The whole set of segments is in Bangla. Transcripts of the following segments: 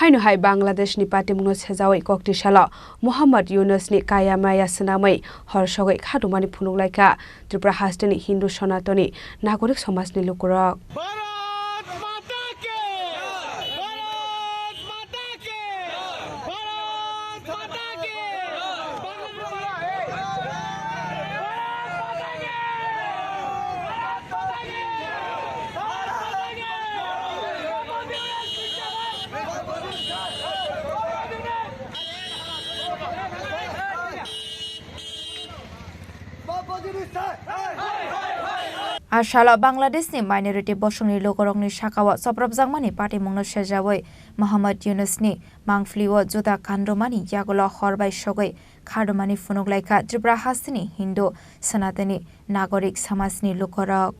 Hainu Bangladesh ni party mungno sejawai kokti shala Muhammad Yunus ni kaya maya senamai horsogoi khadumani phunuglaika Tripura hasteni Hindu Sanatani nagorik samaj ni lukurok Ashala Bangladesh ni minority bosongni lokorokni shakawa soprobjangmani party mungno sejawai Muhammad Yunus ni mangfliwo juda kandromani yagola horbai sogoi khadumani phunuglaika Tripura hasteni Hindu Sanatani nagorik samajni lokorok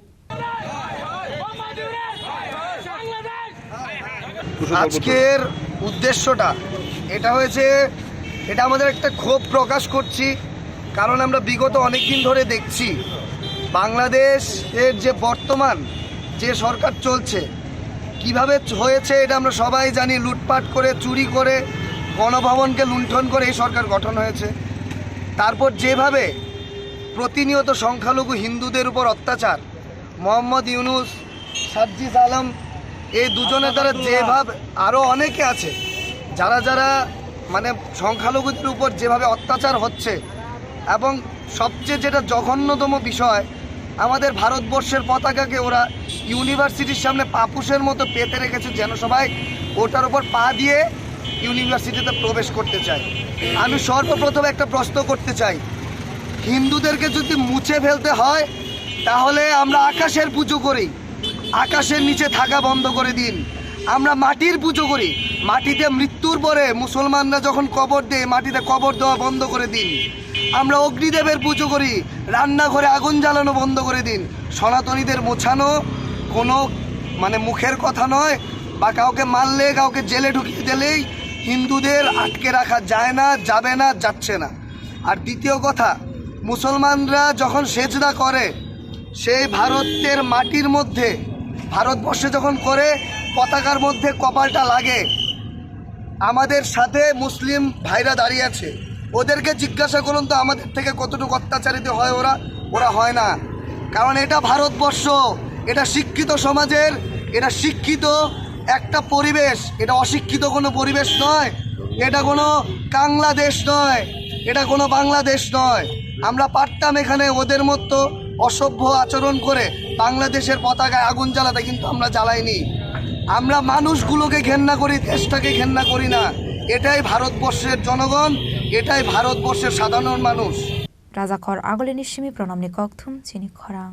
আজকের উদ্দেশ্যটা এটা হয়েছে এটা আমাদের একটা ক্ষোভ প্রকাশ করছি কারণ আমরা বিগত অনেক দিন ধরে দেখছি বাংলাদেশের যে বর্তমান যে সরকার চলছে কিভাবে হয়েছে এটা আমরা সবাই জানি লুটপাট করে চুরি করে গণভবনকে লুণ্ঠন করে এই সরকার গঠন হয়েছে তারপর যেভাবে প্রতিনিয়ত সংখ্যালঘু হিন্দুদের উপর অত্যাচার মোহাম্মদ ইউনুস সাজ্জিদ আলম এই দুজনের দ্বারা যেভাবে আরও অনেকে আছে যারা যারা মানে সংখ্যালঘুদের উপর যেভাবে অত্যাচার হচ্ছে এবং সবচেয়ে যেটা জঘন্যতম বিষয় আমাদের ভারতবর্ষের পতাকাকে ওরা ইউনিভার্সিটির সামনে পাপুসের মতো পেতে রেখেছে যেন সবাই ওটার উপর পা দিয়ে ইউনিভার্সিটিতে প্রবেশ করতে চায় আমি সর্বপ্রথম একটা প্রশ্ন করতে চাই হিন্দুদেরকে যদি মুছে ফেলতে হয় তাহলে আমরা আকাশের পুজো করি আকাশের নিচে থাকা বন্ধ করে দিন আমরা মাটির পুজো করি মাটিতে মৃত্যুর পরে মুসলমানরা যখন কবর দেয় মাটিতে কবর দেওয়া বন্ধ করে দিন আমরা অগ্নিদেবের পুজো করি রান্নাঘরে আগুন জ্বালানো বন্ধ করে দিন সনাতনীদের মোছানো কোনো মানে মুখের কথা নয় বা কাউকে মারলে কাউকে জেলে ঢুকিয়ে দিলেই হিন্দুদের আটকে রাখা যায় না যাবে না যাচ্ছে না আর দ্বিতীয় কথা মুসলমানরা যখন সেজদা করে সেই ভারতের মাটির মধ্যে ভারতবর্ষে যখন করে পতাকার মধ্যে কপালটা লাগে আমাদের সাথে মুসলিম ভাইরা দাঁড়িয়ে আছে ওদেরকে জিজ্ঞাসা করুন তো আমাদের থেকে কতটুকু অত্যাচারিত হয় ওরা হয় না কারণ এটা ভারতবর্ষ এটা শিক্ষিত সমাজের এটা শিক্ষিত একটা পরিবেশ এটা অশিক্ষিত কোনো পরিবেশ নয় এটা কোনো বাংলাদেশ নয় এটা কোনো বাংলাদেশ নয় আমরা পারতাম এখানে ওদের মতো অসভ্য আচরণ করে বাংলাদেশের পতাকায় আগুন জ্বালাতে কিন্তু আমরা জ্বালাইনি আমরা মানুষগুলোকে ঘেন্না করি দেশটাকে ঘেন্না করি না এটাই ভারতবর্ষের জনগণ এটাই ভারতবর্ষের সাধারণ মানুষ রাজাখর আগলিনি সিমি প্রণামনি ককথুম চিনি খরাং